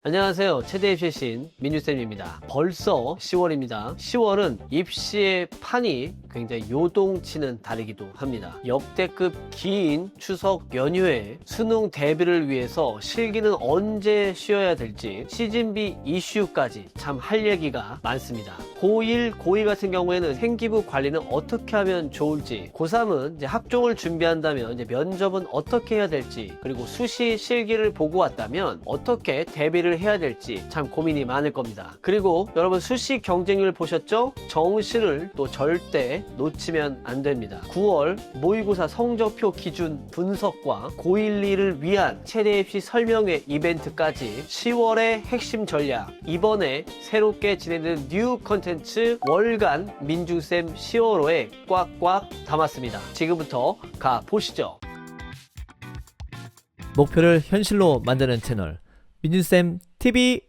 안녕하세요. 최대의 최신 민유쌤입니다. 벌써 10월입니다. 10월은 입시의 판이 굉장히 요동치는 달이기도 합니다. 역대급 긴 추석 연휴에 수능 대비를 위해서 실기는 언제 쉬어야 될지 시즌B 이슈까지 참 할 얘기가 많습니다. 고1, 고2 같은 경우에는 생기부 관리는 어떻게 하면 좋을지, 고3은 이제 학종을 준비한다면 이제 면접은 어떻게 해야 될지, 그리고 수시 실기를 보고 왔다면 어떻게 대비를 해야 될지 참 고민이 많을 겁니다. 그리고 여러분 수시 경쟁률 보셨죠? 정시를 또 절대 놓치면 안 됩니다. 9월 모의고사 성적표 기준 분석과 고1, 2를 위한 최대 입시 설명회 이벤트까지 10월의 핵심 전략, 이번에 새롭게 진행되는 뉴 컨텐츠 월간 민중쌤 10월호에 꽉꽉 담았습니다. 지금부터 가보시죠. 목표를 현실로 만드는 채널 민준쌤 TV.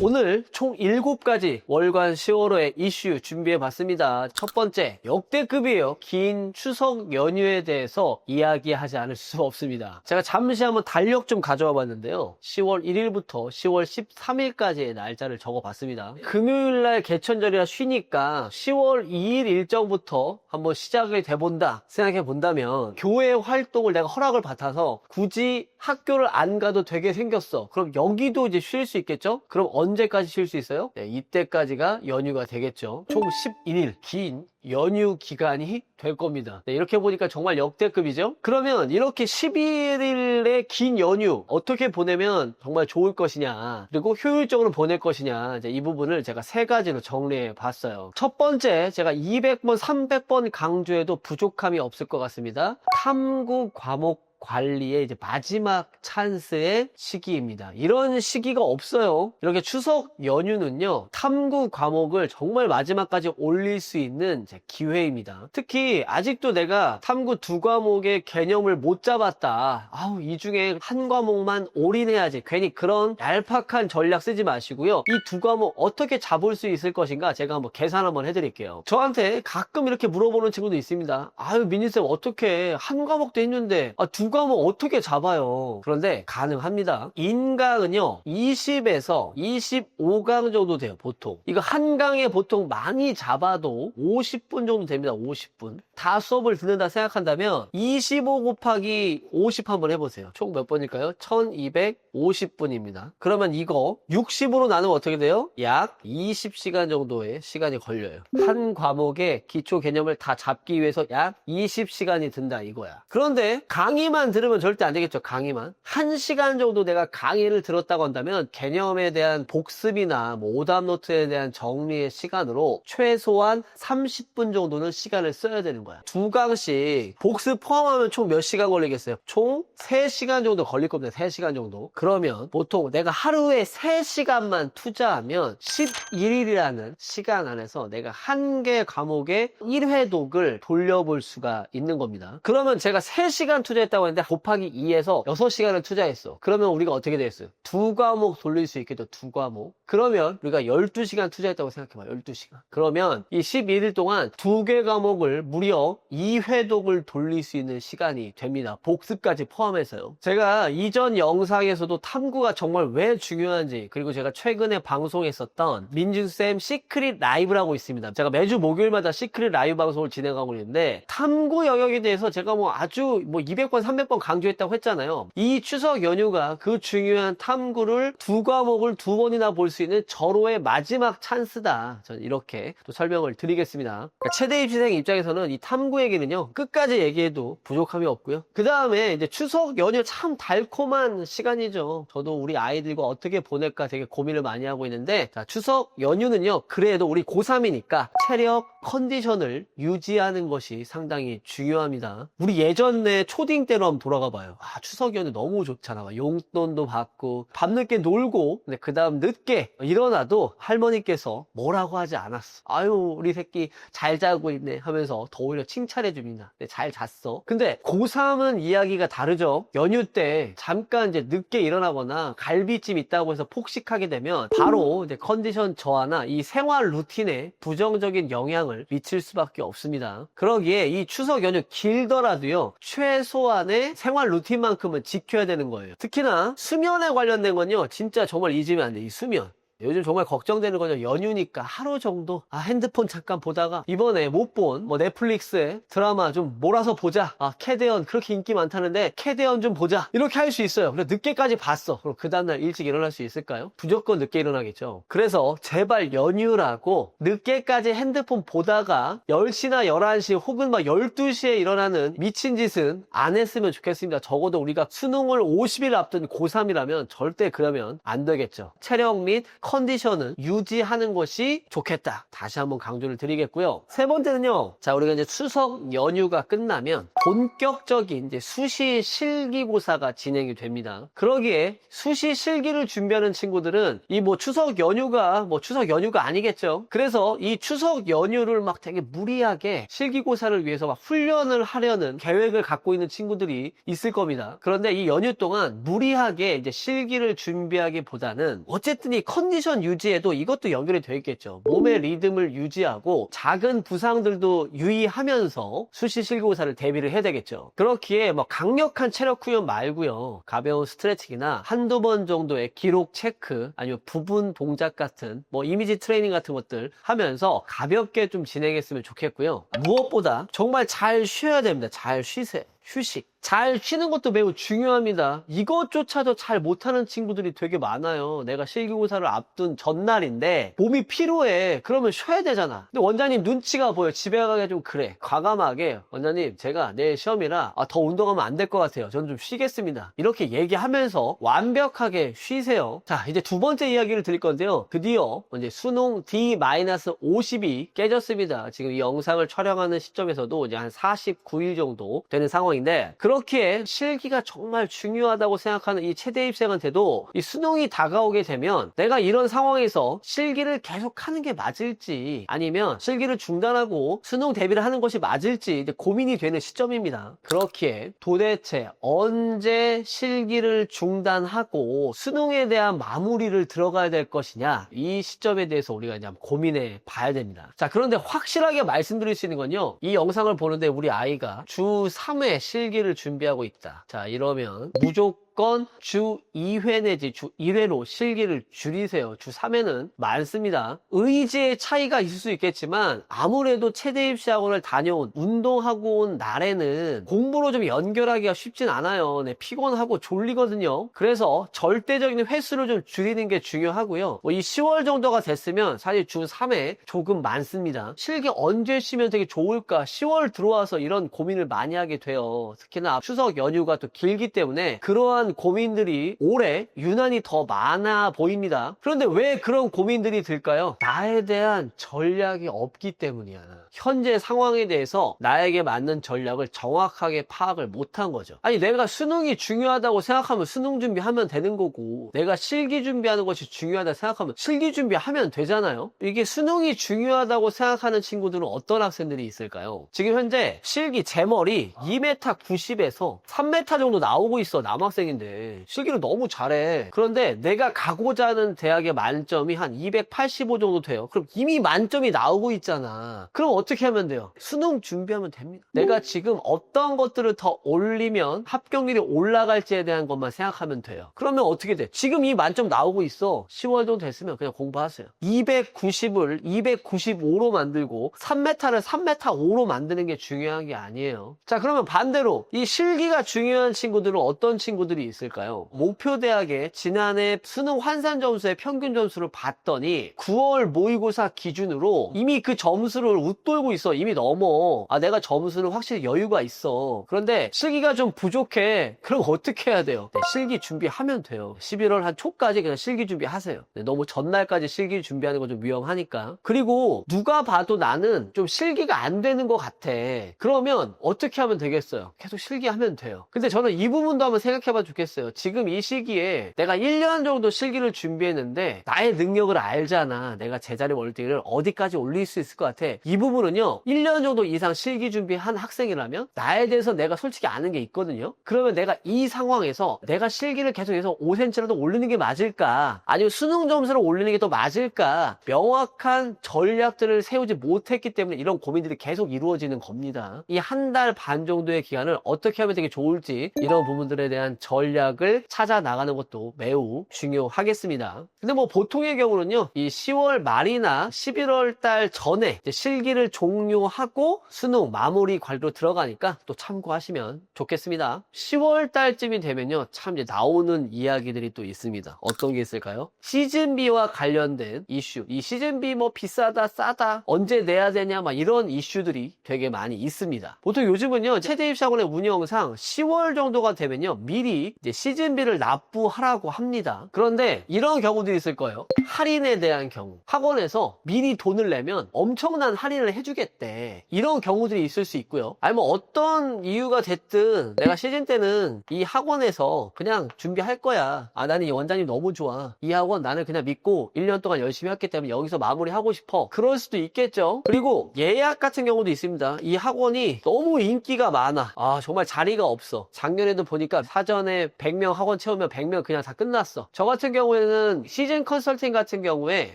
오늘 총 7가지 월간 10월호의 이슈 준비해 봤습니다. 첫 번째, 역대급이에요. 긴 추석 연휴에 대해서 이야기하지 않을 수 없습니다. 제가 잠시 한번 달력 좀 가져와 봤는데요. 10월 1일부터 10월 13일까지의 날짜를 적어 봤습니다. 금요일날 개천절이라 쉬니까 10월 2일 일정부터 한번 시작이 돼본다 생각해 본다면, 교회 활동을 내가 허락을 받아서 굳이 학교를 안 가도 되게 생겼어. 그럼 여기도 이제 쉴 수 있겠죠? 그럼 언제까지 쉴 수 있어요? 네, 이때까지가 연휴가 되겠죠. 총 11일 긴 연휴 기간이 될 겁니다. 네, 이렇게 보니까 정말 역대급이죠. 그러면 이렇게 11일의 긴 연휴 어떻게 보내면 정말 좋을 것이냐, 그리고 효율적으로 보낼 것이냐, 이제 이 부분을 제가 3가지로 정리해 봤어요. 첫 번째, 제가 200번 300번 강조해도 부족함이 없을 것 같습니다. 탐구 과목 관리의 이제 마지막 찬스의 시기입니다. 이런 시기가 없어요. 이렇게 추석 연휴는요, 탐구 과목을 정말 마지막까지 올릴 수 있는 이제 기회입니다. 특히 아직도 내가 탐구 2과목의 개념을 못 잡았다, 이 중에 한 과목만 올인해야지, 괜히 그런 얄팍한 전략 쓰지 마시고요. 이 2과목 어떻게 잡을 수 있을 것인가, 제가 한번 계산 한번 해드릴게요. 저한테 가끔 이렇게 물어보는 친구도 있습니다. 민희쌤, 어떻게 한 과목도 했는데 2과목 어떻게 잡아요? 그런데 가능합니다. 인강은요, 20에서 25강 정도 돼요, 보통. 이거 한 강에 보통 많이 잡아도 50분 정도 됩니다. 50분. 다 수업을 듣는다 생각한다면 25 곱하기 50 한번 해보세요. 총 몇 번일까요? 1250분입니다. 그러면 이거 60으로 나누면 어떻게 돼요? 약 20시간 정도의 시간이 걸려요. 한 과목의 기초 개념을 다 잡기 위해서 약 20시간이 든다 이거야. 그런데 강의만 들으면 절대 안 되겠죠. 강의만 1시간 정도 내가 강의를 들었다고 한다면 개념에 대한 복습이나 오답 노트에 대한 정리의 시간으로 최소한 30분 정도는 시간을 써야 되는 거야. 2강씩 복습 포함하면 총 몇 시간 걸리겠어요? 총 3시간 정도 걸릴 겁니다. 3시간 정도. 그러면 보통 내가 하루에 3시간만 투자하면 11일이라는 시간 안에서 내가 한 개 과목의 1회독을 돌려볼 수가 있는 겁니다. 그러면 제가 3시간 투자했다고 했는데 곱하기 2에서 6시간을 투자했어. 그러면 우리가 어떻게 됐어요? 2과목 돌릴 수 있겠죠. 2과목. 그러면 우리가 12시간 투자했다고 생각해봐. 12시간. 그러면 이 11일 동안 2개 과목을 무려 2회독을 돌릴 수 있는 시간이 됩니다. 복습까지 포함해서요. 제가 이전 영상에서도 탐구가 정말 왜 중요한지, 그리고 제가 최근에 방송했었던 민준쌤 시크릿 라이브라고 있습니다. 제가 매주 목요일마다 시크릿 라이브 방송을 진행하고 있는데, 탐구 영역에 대해서 제가 아주 200번 300번 강조했다고 했잖아요. 이 추석 연휴가 그 중요한 탐구를 2과목을 2번이나 볼 수 있는 절호의 마지막 찬스다. 저는 이렇게 또 설명을 드리겠습니다. 그러니까 최대 입시생 입장에서는 이 탐구 얘기는요, 끝까지 얘기해도 부족함이 없고요. 그 다음에 이제 추석 연휴 참 달콤한 시간이죠. 저도 우리 아이들과 어떻게 보낼까 되게 고민을 많이 하고 있는데, 자, 추석 연휴는요, 그래도 우리 고3이니까 체력 컨디션을 유지하는 것이 상당히 중요합니다. 우리 예전에 초딩 때로 한번 돌아가 봐요. 추석 연휴 너무 좋잖아. 용돈도 받고 밤늦게 놀고, 근데 그 다음 늦게 일어나도 할머니께서 뭐라고 하지 않았어. 우리 새끼 잘 자고 있네 하면서 더 오히려 칭찬해 줍니다. 잘 잤어. 근데 고3은 이야기가 다르죠. 연휴 때 잠깐 이제 늦게 일어나거나 갈비찜 있다고 해서 폭식하게 되면 바로 이제 컨디션 저하나 이 생활 루틴에 부정적인 영향을 미칠 수밖에 없습니다. 그러기에 이 추석 연휴 길더라도요, 최소한의 생활 루틴만큼은 지켜야 되는 거예요. 특히나 수면에 관련된 건요, 진짜 정말 잊으면 안 돼. 이 수면. 요즘 정말 걱정되는 거죠. 연휴니까 하루 정도 핸드폰 잠깐 보다가 이번에 못 본 넷플릭스에 드라마 좀 몰아서 보자. 캐대언 그렇게 인기 많다는데 캐대언 좀 보자. 이렇게 할 수 있어요. 그래서 늦게까지 봤어. 그럼 그 다음날 일찍 일어날 수 있을까요? 무조건 늦게 일어나겠죠. 그래서 제발 연휴라고 늦게까지 핸드폰 보다가 10시나 11시 혹은 막 12시에 일어나는 미친 짓은 안 했으면 좋겠습니다. 적어도 우리가 수능을 50일 앞둔 고3이라면 절대 그러면 안 되겠죠. 체력 및 컨디션은 유지하는 것이 좋겠다. 다시 한번 강조를 드리겠고요. 세 번째는요. 자, 우리가 이제 추석 연휴가 끝나면 본격적인 이제 수시 실기고사가 진행이 됩니다. 그러기에 수시 실기를 준비하는 친구들은 이 추석 연휴가 추석 연휴가 아니겠죠. 그래서 이 추석 연휴를 막 되게 무리하게 실기고사를 위해서 막 훈련을 하려는 계획을 갖고 있는 친구들이 있을 겁니다. 그런데 이 연휴 동안 무리하게 이제 실기를 준비하기보다는 어쨌든 이 컨디션 유지에도 이것도 연결이 되어 있겠죠. 몸의 리듬을 유지하고 작은 부상들도 유의하면서 수시 실기고사를 대비를 해야 되겠죠. 그렇기에 강력한 체력 훈련 말고요, 가벼운 스트레칭이나 한두 번 정도의 기록 체크, 아니면 부분 동작 같은 이미지 트레이닝 같은 것들 하면서 가볍게 좀 진행했으면 좋겠고요. 무엇보다 정말 잘 쉬어야 됩니다. 잘 쉬세요. 휴식. 잘 쉬는 것도 매우 중요합니다. 이것조차도 잘 못하는 친구들이 되게 많아요. 내가 실기고사를 앞둔 전날인데 몸이 피로해. 그러면 쉬어야 되잖아. 근데 원장님 눈치가 보여. 집에 가기가 좀 그래. 과감하게 원장님 제가 내일 시험이라 더 운동하면 안 될 것 같아요. 저는 좀 쉬겠습니다. 이렇게 얘기하면서 완벽하게 쉬세요. 자, 이제 두 번째 이야기를 드릴 건데요. 드디어 이제 수능 D-50이 깨졌습니다. 지금 이 영상을 촬영하는 시점에서도 이제 한 49일 정도 되는 상황인데, 그렇기에 실기가 정말 중요하다고 생각하는 이 체대 입생한테도 이 수능이 다가오게 되면 내가 이런 상황에서 실기를 계속 하는 게 맞을지 아니면 실기를 중단하고 수능 대비를 하는 것이 맞을지 이제 고민이 되는 시점입니다. 그렇기에 도대체 언제 실기를 중단하고 수능에 대한 마무리를 들어가야 될 것이냐, 이 시점에 대해서 우리가 이제 한번 고민해 봐야 됩니다. 자, 그런데 확실하게 말씀드릴 수 있는 건요, 이 영상을 보는데 우리 아이가 주 3회 실기를 준비하고 있다. 자, 이러면 무조건 주 2회 내지 주 1회로 실기를 줄이세요. 주 3회는 많습니다. 의지의 차이가 있을 수 있겠지만 아무래도 체대 입시학원을 다녀온, 운동하고 온 날에는 공부로 좀 연결하기가 쉽진 않아요. 피곤하고 졸리거든요. 그래서 절대적인 횟수를 좀 줄이는 게 중요하고요. 이 10월 정도가 됐으면 사실 주 3회 조금 많습니다. 실기 언제 쉬면 되게 좋을까? 10월 들어와서 이런 고민을 많이 하게 돼요. 특히나 추석 연휴가 또 길기 때문에 그러한 고민들이 올해 유난히 더 많아 보입니다. 그런데 왜 그런 고민들이 들까요? 나에 대한 전략이 없기 때문이야. 현재 상황에 대해서 나에게 맞는 전략을 정확하게 파악을 못한 거죠. 아니, 내가 수능이 중요하다고 생각하면 수능 준비하면 되는 거고, 내가 실기 준비하는 것이 중요하다 생각하면 실기 준비하면 되잖아요. 이게 수능이 중요하다고 생각하는 친구들은 어떤 학생들이 있을까요? 지금 현재 실기 제 머리 2m 90에서 3m 정도 나오고 있어. 남학생인데 실기를 너무 잘해. 그런데 내가 가고자 하는 대학의 만점이 한 285 정도 돼요. 그럼 이미 만점이 나오고 있잖아. 그럼 어떻게 하면 돼요? 수능 준비하면 됩니다. 내가 지금 어떤 것들을 더 올리면 합격률이 올라갈지에 대한 것만 생각하면 돼요. 그러면 어떻게 돼? 지금 이 만점 나오고 있어. 10월 정도 됐으면 그냥 공부하세요. 290을 295로 만들고 3m를 3m 5로 만드는 게 중요한 게 아니에요. 자, 그러면 반대로 이 실기가 중요한 친구들은 어떤 친구들이 있을까요? 목표대학의 지난해 수능 환산 점수의 평균 점수를 봤더니 9월 모의고사 기준으로 이미 그 점수를 웃돌고 있어. 이미 넘어. 내가 점수는 확실히 여유가 있어. 그런데 실기가 좀 부족해. 그럼 어떻게 해야 돼요? 실기 준비하면 돼요. 11월 한 초까지 그냥 실기 준비하세요. 너무 전날까지 실기 준비하는 건 좀 위험하니까. 그리고 누가 봐도 나는 좀 실기가 안 되는 것 같아. 그러면 어떻게 하면 되겠어요? 계속 실기하면 돼요. 근데 저는 이 부분도 한번 생각해봐 좋겠어요. 지금 이 시기에 내가 1년 정도 실기를 준비했는데 나의 능력을 알잖아. 내가 제자리 월등을 어디까지 올릴 수 있을 것 같아. 이 부분은요, 1년 정도 이상 실기 준비한 학생이라면 나에 대해서 내가 솔직히 아는 게 있거든요. 그러면 내가 이 상황에서 내가 실기를 계속해서 5cm라도 올리는 게 맞을까? 아니면 수능 점수를 올리는 게 더 맞을까? 명확한 전략들을 세우지 못했기 때문에 이런 고민들이 계속 이루어지는 겁니다. 이 한 달 반 정도의 기간을 어떻게 하면 되게 좋을지 이런 부분들에 대한 전략을 찾아 나가는 것도 매우 중요하겠습니다. 근데 뭐 보통의 경우는요, 이 10월 말이나 11월 달 전에 이제 실기를 종료하고 수능 마무리 관리로 들어가니까 또 참고하시면 좋겠습니다. 10월 달쯤이 되면요, 참 이제 나오는 이야기들이 또 있습니다. 어떤 게 있을까요? 시즌비와 관련된 이슈. 이 시즌비 뭐 비싸다 싸다 언제 내야 되냐 막 이런 이슈들이 되게 많이 있습니다. 보통 요즘은요, 체대입시학원의 운영상 10월 정도가 되면요, 미리 이제 시즌비를 납부하라고 합니다. 그런데 이런 경우도 있을 거예요. 할인에 대한 경우, 학원에서 미리 돈을 내면 엄청난 할인을 해주겠대. 이런 경우들이 있을 수 있고요. 아니면 어떤 이유가 됐든 내가 시즌 때는 이 학원에서 그냥 준비할 거야. 아, 나는 이 원장님 너무 좋아. 이 학원 나는 그냥 믿고 1년 동안 열심히 했기 때문에 여기서 마무리하고 싶어. 그럴 수도 있겠죠. 그리고 예약 같은 경우도 있습니다. 이 학원이 너무 인기가 많아. 아, 정말 자리가 없어. 작년에도 보니까 사전에 100명 학원 채우면 100명 그냥 다 끝났어. 저 같은 경우에는 시즌 컨설팅 같은 경우에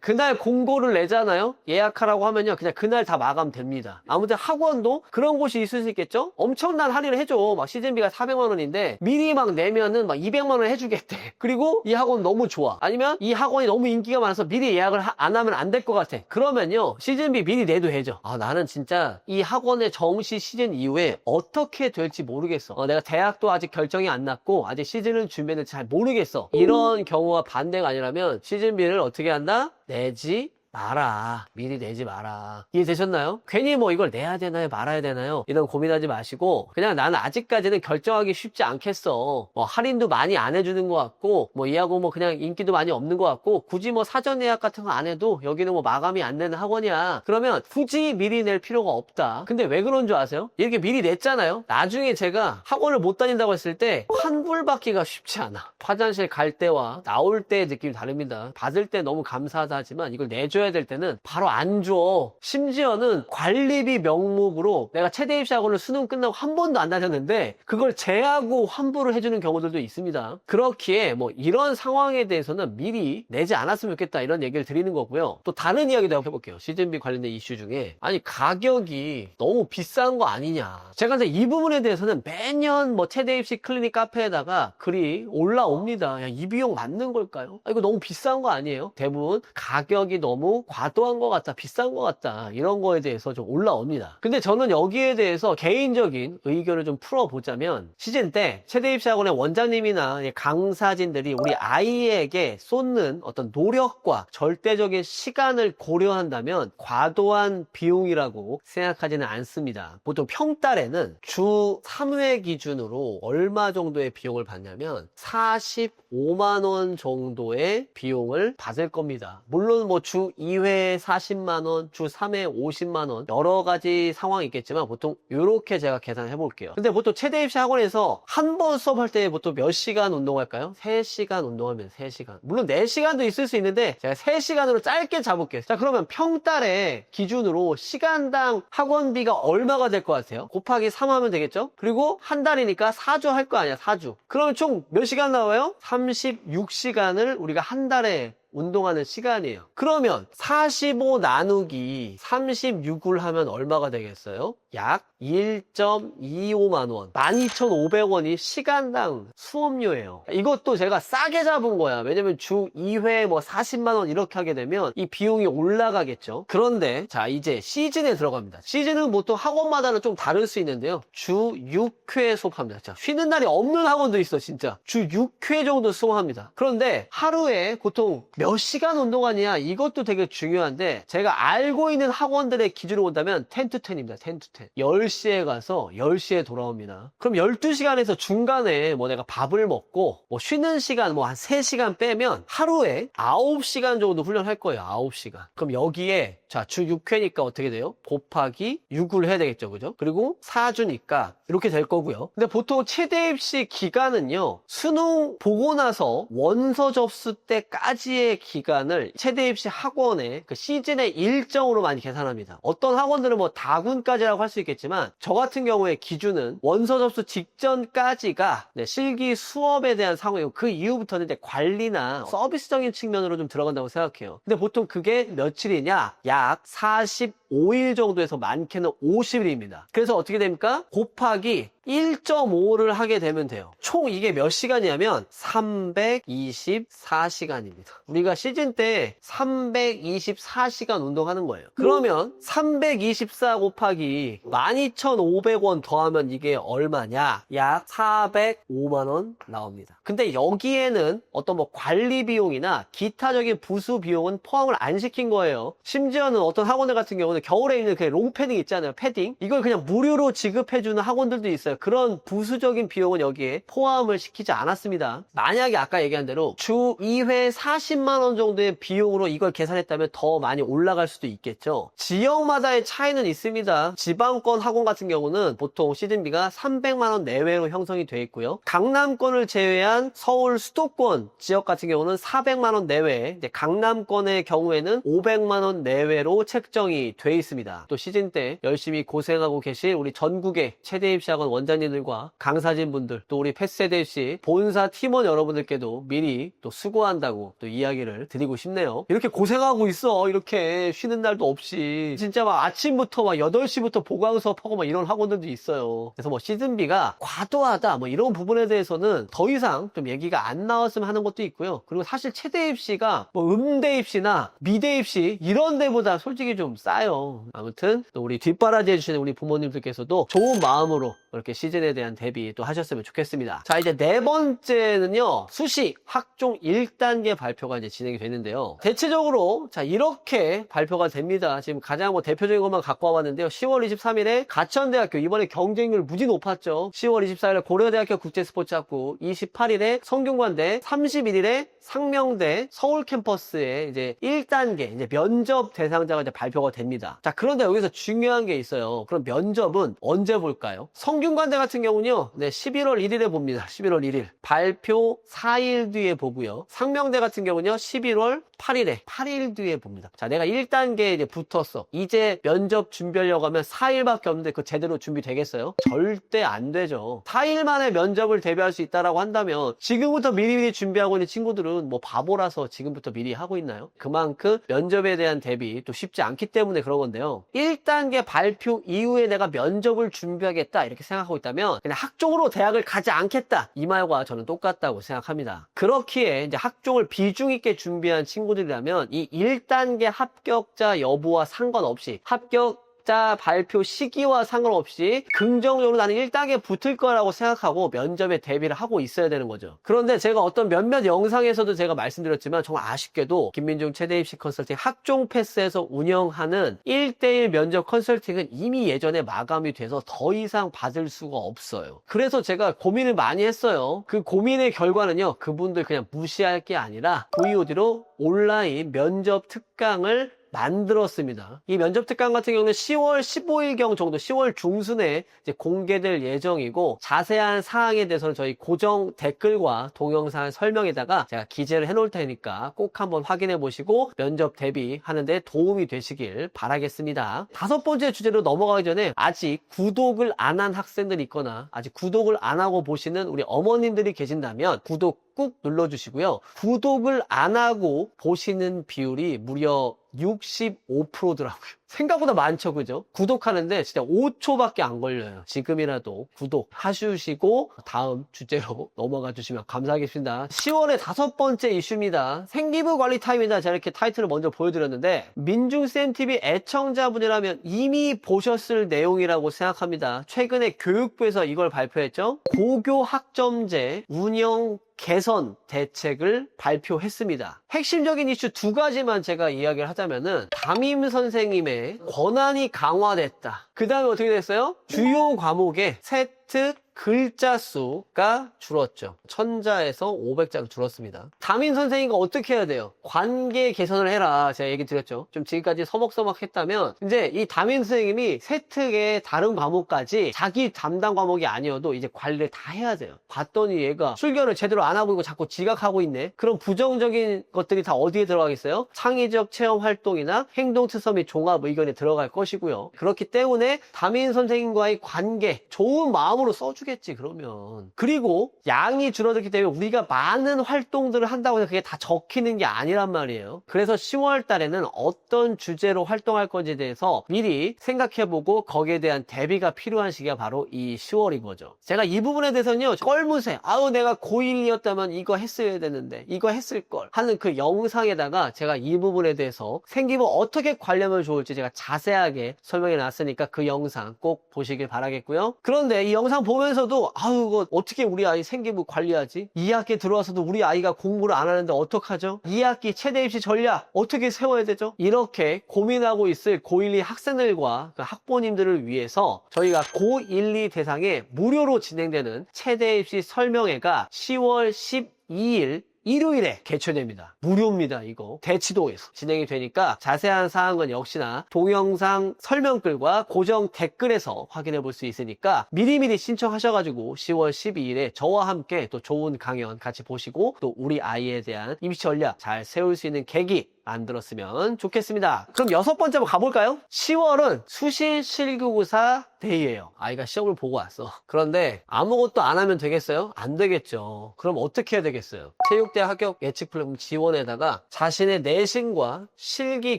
그날 공고를 내잖아요. 예약하라고 하면요, 그냥 그날 다 마감됩니다. 아무튼 학원도 그런 곳이 있을 수 있겠죠. 엄청난 할인을 해줘. 막 시즌비가 400만 원인데 미리 막 내면은 막 200만 원 해주겠대. 그리고 이 학원 너무 좋아. 아니면 이 학원이 너무 인기가 많아서 미리 예약을 안 하면 안 될 것 같아. 그러면요, 시즌비 미리 내도 해줘. 아, 나는 진짜 이 학원의 정시 시즌 이후에 어떻게 될지 모르겠어. 내가 대학도 아직 결정이 안 났고 아직 시즌을 준비했는지 잘 모르겠어. 이런 경우와 반대가 아니라면 시즌비를 어떻게 한다? 내지 마라. 미리 내지 마라. 이해되셨나요? 괜히 뭐 이걸 내야 되나요? 말아야 되나요? 이런 고민하지 마시고 그냥 나는 아직까지는 결정하기 쉽지 않겠어. 뭐 할인도 많이 안 해주는 것 같고 뭐 이하고 뭐 그냥 인기도 많이 없는 것 같고 굳이 뭐 사전 예약 같은 거 안 해도 여기는 뭐 마감이 안 되는 학원이야. 그러면 굳이 미리 낼 필요가 없다. 근데 왜 그런 줄 아세요? 이렇게 미리 냈잖아요. 나중에 제가 학원을 못 다닌다고 했을 때 환불받기가 쉽지 않아. 화장실 갈 때와 나올 때의 느낌이 다릅니다. 받을 때 너무 감사하다 하지만 이걸 내줘야 될 때는 바로 안 줘. 심지어는 관리비 명목으로 내가 체대 입시학원을 수능 끝나고 한 번도 안 다녔는데 그걸 제하고 환불을 해주는 경우들도 있습니다. 그렇기에 뭐 이런 상황에 대해서는 미리 내지 않았으면 좋겠다 이런 얘기를 드리는 거고요. 또 다른 이야기도 해볼게요. 시즌비 관련된 이슈 중에 아니 가격이 너무 비싼 거 아니냐. 제가 이제 이 부분에 대해서는 매년 뭐 체대 입시 클리닉 카페에다가 글이 올라옵니다. 야, 이 비용 맞는 걸까요? 아, 이거 너무 비싼 거 아니에요? 대부분 가격이 너무 과도한 것 같다, 비싼 것 같다 이런 거에 대해서 좀 올라옵니다. 근데 저는 여기에 대해서 개인적인 의견을 좀 풀어보자면 시즌 때 체대입시학원의 원장님이나 강사진들이 우리 아이에게 쏟는 어떤 노력과 절대적인 시간을 고려한다면 과도한 비용이라고 생각하지는 않습니다. 보통 평달에는 주 3회 기준으로 얼마 정도의 비용을 받냐면 45만 원 정도의 비용을 받을 겁니다. 물론 뭐 주 2회 40만 원, 주 3회 50만 원 여러 가지 상황이 있겠지만 보통 이렇게 제가 계산해 볼게요. 근데 보통 체대입시 학원에서 한 번 수업할 때 보통 몇 시간 운동할까요? 3시간 운동하면 3시간. 물론 4시간도 있을 수 있는데 제가 3시간으로 짧게 잡을게요. 자, 그러면 평달에 기준으로 시간당 학원비가 얼마가 될 것 같아요? 곱하기 3 하면 되겠죠? 그리고 한 달이니까 4주 할 거 아니야, 4주. 그러면 총 몇 시간 나와요? 36시간을 우리가 한 달에 운동하는 시간이에요. 그러면 45 나누기 36을 하면 얼마가 되겠어요? 약 1.25만 원. 12,500원이 시간당 수업료예요. 이것도 제가 싸게 잡은 거야. 왜냐면 주 2회 뭐 40만 원 이렇게 하게 되면 이 비용이 올라가겠죠. 그런데 자, 이제 시즌에 들어갑니다. 시즌은 보통 학원마다는 좀 다를 수 있는데요. 주 6회 수업합니다. 자, 쉬는 날이 없는 학원도 있어, 진짜. 주 6회 정도 수업합니다. 그런데 하루에 보통 몇 시간 운동하냐 이것도 되게 중요한데 제가 알고 있는 학원들의 기준으로 본다면 10-10입니다. 10-10. 10시에 가서 10시에 돌아옵니다. 그럼 12시간에서 중간에 뭐 내가 밥을 먹고 뭐 쉬는 시간 뭐 한 3시간 빼면 하루에 9시간 정도 훈련할 거예요. 9시간. 그럼 여기에 자, 주 6회니까 어떻게 돼요? 곱하기 6을 해야 되겠죠. 그죠? 그리고 4주니까 이렇게 될 거고요. 근데 보통 최대 입시 기간은요. 수능 보고 나서 원서 접수 때까지의 기간을 최대 입시 학원의 그 시즌의 일정으로 많이 계산합니다. 어떤 학원들은 뭐 다군까지라고 할 수 있겠지만 저 같은 경우에 기준은 원서 접수 직전까지가 네, 실기 수업에 대한 상황이고 그 이후부터는 이제 관리나 서비스적인 측면으로 좀 들어간다고 생각해요. 근데 보통 그게 며칠이냐? 약 45일 정도에서 많게는 50일입니다. 그래서 어떻게 됩니까? 곱하기 1.5를 하게 되면 돼요. 총 이게 몇 시간이냐면 324시간입니다. 우리가 시즌 때 324시간 운동하는 거예요. 그러면 324 곱하기 12,500원 더하면 이게 얼마냐? 약 405만원 나옵니다. 근데 여기에는 어떤 뭐 관리 비용이나 기타적인 부수 비용은 포함을 안 시킨 거예요. 심지어는 어떤 학원들 같은 경우는 겨울에 입는 그 롱패딩 있잖아요. 패딩. 이걸 그냥 무료로 지급해주는 학원들도 있어요. 그런 부수적인 비용은 여기에 포함을 시키지 않았습니다. 만약에 아까 얘기한 대로 주 2회 40만원 정도의 비용으로 이걸 계산했다면 더 많이 올라갈 수도 있겠죠. 지역마다의 차이는 있습니다. 지방권 학원 같은 경우는 보통 시즌비가 300만원 내외로 형성이 되어 있고요. 강남권을 제외한 서울 수도권 지역 같은 경우는 400만원 내외, 강남권의 경우에는 500만원 내외로 책정이 되어 있습니다. 또 시즌 때 열심히 고생하고 계실 우리 전국의 최대 입시학원 원장님들과 강사진분들, 또 우리 패스세대 입시 본사 팀원 여러분들께도 미리 또 수고한다고 또 이야기를 드리고 싶네요. 이렇게 고생하고 있어. 이렇게 쉬는 날도 없이 진짜 막 아침부터 막 8시부터 보강 수업하고 막 이런 학원들도 있어요. 그래서 뭐 시즌비가 과도하다 뭐 이런 부분에 대해서는 더 이상 좀 얘기가 안 나왔으면 하는 것도 있고요. 그리고 사실 최대 입시가 뭐 음대 입시나 미대 입시 이런 데보다 솔직히 좀 싸요. 아무튼 또 우리 뒷바라지 해주시는 우리 부모님들께서도 좋은 마음으로 이렇게 시즌에 대한 대비 또 하셨으면 좋겠습니다. 자, 이제 네 번째는요. 수시 학종 1단계 발표가 이제 진행이 되는데요. 대체적으로 자, 이렇게 발표가 됩니다. 지금 가장 뭐 대표적인 것만 갖고 와봤는데요. 10월 23일에 가천대학교 이번에 경쟁률 무지 높았죠. 10월 24일에 고려대학교 국제스포츠학부, 28일에 성균관대, 31일에 상명대 서울 캠퍼스에 이제 1단계 이제 면접 대상자가 이제 발표가 됩니다. 자, 그런데 여기서 중요한 게 있어요. 그럼 면접은 언제 볼까요? 성균관대 같은 경우는요, 네, 11월 1일에 봅니다. 11월 1일. 발표 4일 뒤에 보고요. 상명대 같은 경우는요, 11월 8일에 8일 뒤에 봅니다. 자, 내가 1단계에 이제 붙었어. 이제 면접 준비하려고 하면 4일밖에 없는데 그 제대로 준비되겠어요? 절대 안 되죠. 4일 만에 면접을 대비할 수 있다라고 한다면 지금부터 미리미리 준비하고 있는 친구들은 뭐 바보라서 지금부터 미리 하고 있나요? 그만큼 면접에 대한 대비 또 쉽지 않기 때문에 그런 건데요. 1단계 발표 이후에 내가 면접을 준비하겠다 이렇게 생각하고 있다면 그냥 학종으로 대학을 가지 않겠다 이 말과 저는 똑같다고 생각합니다. 그렇기에 이제 학종을 비중 있게 준비한 친구들이라면 이 1단계 합격자 여부와 상관없이 합격자 발표 시기와 상관없이 긍정적으로 나는 1단계에 붙을 거라고 생각하고 면접에 대비를 하고 있어야 되는 거죠. 그런데 제가 어떤 몇몇 영상에서도 제가 말씀드렸지만 정말 아쉽게도 김민중 최대 입시 컨설팅 학종 패스에서 운영하는 1대1 면접 컨설팅은 이미 예전에 마감이 돼서 더 이상 받을 수가 없어요. 그래서 제가 고민을 많이 했어요. 그 고민의 결과는요, 그분들 그냥 무시할 게 아니라 VOD로 온라인 면접 특강을 만들었습니다. 이 면접 특강 같은 경우는 10월 15일경 정도 10월 중순에 이제 공개될 예정이고 자세한 사항에 대해서는 저희 고정 댓글과 동영상 설명에다가 제가 기재를 해놓을 테니까 꼭 한번 확인해 보시고 면접 대비하는 데 도움이 되시길 바라겠습니다. 5번째 주제로 넘어가기 전에 아직 구독을 안 한 학생들이 있거나 아직 구독을 안 하고 보시는 우리 어머님들이 계신다면 구독 꾹 눌러주시고요. 구독을 안 하고 보시는 비율이 무려 65%더라고요. 생각보다 많죠, 그죠? 구독하는데 진짜 5초밖에 안 걸려요. 지금이라도 구독하시고 다음 주제로 넘어가 주시면 감사하겠습니다. 10월의 5번째 이슈입니다. 생기부 관리 타임이다. 제가 이렇게 타이틀을 먼저 보여드렸는데 민중쌤TV 애청자분이라면 이미 보셨을 내용이라고 생각합니다. 최근에 교육부에서 이걸 발표했죠. 고교 학점제 운영 개선 대책을 발표했습니다. 핵심적인 이슈 2가지만 제가 이야기를 하자면은 담임 선생님의 권한이 강화됐다. 그 다음에 어떻게 됐어요? 주요 과목의 세트 글자 수가 줄었죠. 1000자에서 500자가 줄었습니다. 담임 선생님과 어떻게 해야 돼요? 관계 개선을 해라. 제가 얘기 드렸죠. 좀 지금까지 서먹서먹 했다면 이제 이 담임 선생님이 세특의 다른 과목까지 자기 담당 과목이 아니어도 이제 관리를 다 해야 돼요. 봤더니 얘가 출결을 제대로 안 하고 있고 자꾸 지각하고 있네. 그럼 부정적인 것들이 다 어디에 들어가겠어요? 창의적 체험 활동이나 행동 특서 및 종합 의견에 들어갈 것이고요. 그렇기 때문에 담임 선생님과의 관계 좋은 마음으로 써주겠지 그러면. 그리고 양이 줄어들기 때문에 우리가 많은 활동들을 한다고 해서 그게 다 적히는 게 아니란 말이에요. 그래서 10월 달에는 어떤 주제로 활동할 건지에 대해서 미리 생각해보고 거기에 대한 대비가 필요한 시기가 바로 이 10월인 거죠. 제가 이 부분에 대해서는요, 껄무새 아우 내가 고1이었다면 이거 했어야 되는데 이거 했을걸 하는 그 영상에다가 제가 이 부분에 대해서 생기부 어떻게 관리하면 좋을지 제가 자세하게 설명해 놨으니까 그 영상 꼭 보시길 바라겠고요. 그런데 이 영상 보면서도 아우 이거 어떻게 우리 아이 생기부 관리하지? 2학기 들어와서도 우리 아이가 공부를 안 하는데 어떡하죠? 2학기 최대 입시 전략 어떻게 세워야 되죠? 이렇게 고민하고 있을 고1, 2 학생들과 그 학부모님들을 위해서 저희가 고1, 2 대상에 무료로 진행되는 최대 입시 설명회가 10월 12일 일요일에 개최됩니다. 무료입니다. 이거 대치동에서 진행이 되니까 자세한 사항은 역시나 동영상 설명글과 고정 댓글에서 확인해 볼 수 있으니까 미리미리 신청하셔가지고 10월 12일에 저와 함께 또 좋은 강연 같이 보시고 또 우리 아이에 대한 입시 전략 잘 세울 수 있는 계기 만들었으면 좋겠습니다. 그럼 6번째 한번 가볼까요? 10월은 수시 실기고사 데이예요. 아이가 시험을 보고 왔어. 그런데 아무것도 안 하면 되겠어요? 안 되겠죠. 그럼 어떻게 해야 되겠어요? 체육대학 합격 예측 플랫폼 지원에다가 자신의 내신과 실기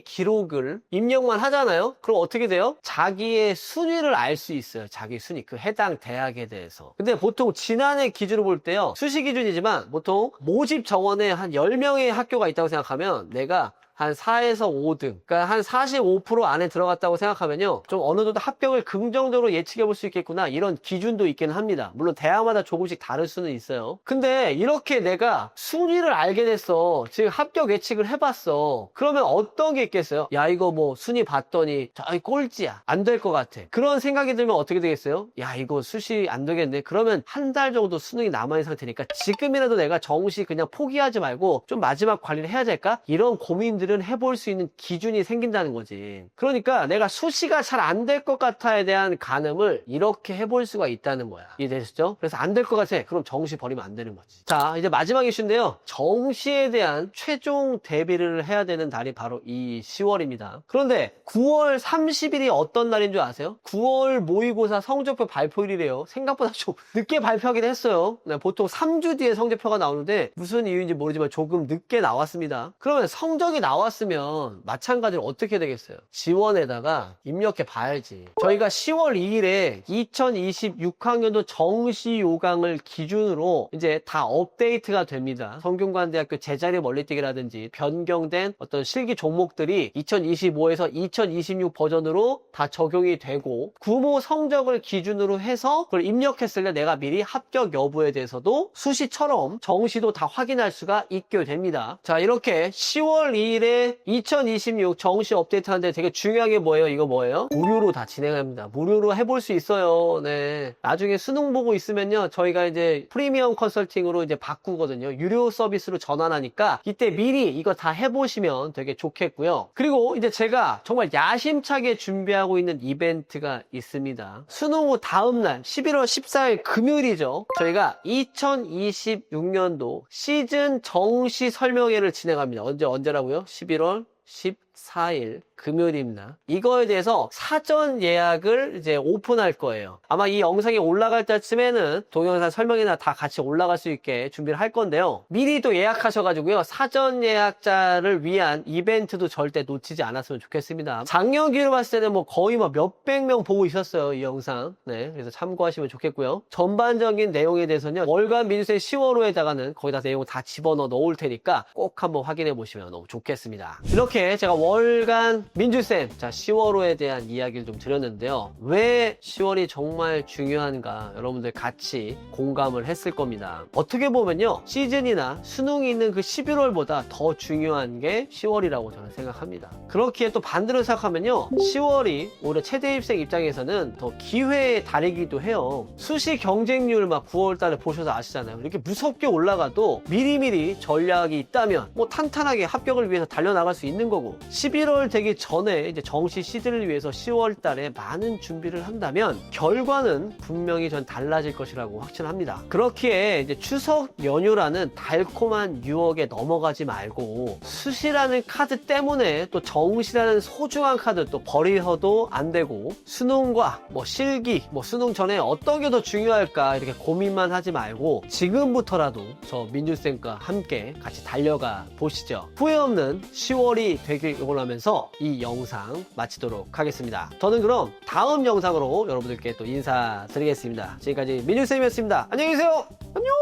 기록을 입력만 하잖아요? 그럼 어떻게 돼요? 자기의 순위를 알 수 있어요. 자기 순위, 그 해당 대학에 대해서. 근데 보통 지난해 기준으로 볼 때요, 수시 기준이지만 보통 모집 정원에 한 10명의 학교가 있다고 생각하면 내가 한 4에서 5등, 그러니까 한 45% 안에 들어갔다고 생각하면요, 좀 어느 정도 합격을 긍정적으로 예측해 볼 수 있겠구나, 이런 기준도 있긴 합니다. 물론 대학마다 조금씩 다를 수는 있어요. 근데 이렇게 내가 순위를 알게 됐어. 지금 합격 예측을 해봤어. 그러면 어떤 게 있겠어요? 야, 이거 뭐 순위 봤더니 저기 꼴찌야, 안 될 것 같아. 그런 생각이 들면 어떻게 되겠어요? 야, 이거 수시 안 되겠네. 그러면 한 달 정도 수능이 남아있는 상태니까 지금이라도 내가 정시 그냥 포기하지 말고 좀 마지막 관리를 해야 될까? 이런 고민들 해볼 수 있는 기준이 생긴다는 거지. 그러니까 내가 수시가 잘 안 될 것 같아에 대한 가늠을 이렇게 해볼 수가 있다는 거야. 이해되시죠? 그래서 안 될 것 같아. 그럼 정시 버리면 안 되는 거지. 자, 이제 마지막 이슈인데요. 정시에 대한 최종 대비를 해야 되는 달이 바로 이 10월입니다. 그런데 9월 30일이 어떤 날인 줄 아세요? 9월 모의고사 성적표 발표일이래요. 생각보다 좀 늦게 발표하긴 했어요. 보통 3주 뒤에 성적표가 나오는데 무슨 이유인지 모르지만 조금 늦게 나왔습니다. 그러면 성적이 나왔으면 마찬가지로 어떻게 되겠어요? 지원에다가 입력해 봐야지. 저희가 10월 2일에 2026학년도 정시 요강을 기준으로 이제 다 업데이트가 됩니다. 성균관대학교 제자리 멀리뛰기라든지 변경된 어떤 실기 종목들이 2025에서 2026 버전으로 다 적용이 되고, 구모 성적을 기준으로 해서 그걸 입력했을 때 내가 미리 합격 여부에 대해서도 수시처럼 정시도 다 확인할 수가 있게 됩니다. 자, 이렇게 10월 2일에 2026 정시 업데이트 하는데 되게 중요한 게 뭐예요? 이거 뭐예요? 무료로 다 진행합니다. 무료로 해볼 수 있어요. 네. 나중에 수능 보고 있으면요, 저희가 이제 프리미엄 컨설팅으로 이제 바꾸거든요. 유료 서비스로 전환하니까 이때 미리 이거 다 해보시면 되게 좋겠고요. 그리고 이제 제가 정말 야심차게 준비하고 있는 이벤트가 있습니다. 수능 후 다음날 11월 14일 금요일이죠. 저희가 2026년도 시즌 정시 설명회를 진행합니다. 언제라고요? 11월 14일 4일 금요일입니다. 이거에 대해서 사전 예약을 이제 오픈할 거예요. 아마 이 영상이 올라갈 때쯤에는 동영상 설명이나 다 같이 올라갈 수 있게 준비를 할 건데요. 미리 또 예약하셔가지고요. 사전 예약자를 위한 이벤트도 절대 놓치지 않았으면 좋겠습니다. 작년 기로 봤을 때는 뭐 거의 뭐 몇백 명 보고 있었어요. 이 영상. 네, 그래서 참고하시면 좋겠고요. 전반적인 내용에 대해서는 월간 민주생 10월호에다가는 거기다 내용을 다 집어넣어 놓을 테니까 꼭 한번 확인해 보시면 너무 좋겠습니다. 이렇게 제가 월간 민주쌤, 자 10월호에 대한 이야기를 좀 드렸는데요. 왜 10월이 정말 중요한가 여러분들 같이 공감을 했을 겁니다. 어떻게 보면요, 시즌이나 수능이 있는 그 11월보다 더 중요한 게 10월이라고 저는 생각합니다. 그렇기에 또 반대로 생각하면요, 10월이 올해 최대 입생 입장에서는 더 기회의 달이기도 해요. 수시 경쟁률 막 9월 달에 보셔서 아시잖아요. 이렇게 무섭게 올라가도 미리미리 전략이 있다면 뭐 탄탄하게 합격을 위해서 달려나갈 수 있는 거고, 11월 되기 전에 이제 정시 시즌을 위해서 10월 달에 많은 준비를 한다면 결과는 분명히 전 달라질 것이라고 확신합니다. 그렇기에 이제 추석 연휴라는 달콤한 유혹에 넘어가지 말고 수시라는 카드 때문에 또 정시라는 소중한 카드 또 버려도 안 되고, 수능과 뭐 실기, 뭐 수능 전에 어떤 게 더 중요할까 이렇게 고민만 하지 말고 지금부터라도 저 민준쌤과 함께 같이 달려가 보시죠. 후회 없는 10월이 되길 응원하면서 이 영상 마치도록 하겠습니다. 저는 그럼 다음 영상으로 여러분들께 또 인사드리겠습니다. 지금까지 민준쌤이었습니다. 안녕히 계세요. 안녕.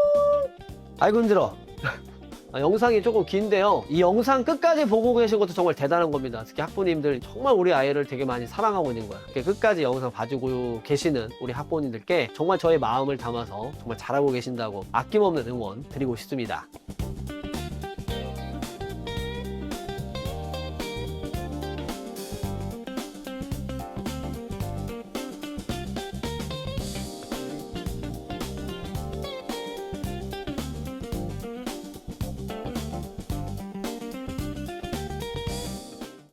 아이고 힘들어. 영상이 조금 긴데요, 이 영상 끝까지 보고 계신 것도 정말 대단한 겁니다. 특히 학부모님들 정말 우리 아이를 되게 많이 사랑하고 있는 거야. 끝까지 영상 봐주고 계시는 우리 학부모님들께 정말 저의 마음을 담아서 정말 잘하고 계신다고 아낌없는 응원 드리고 싶습니다.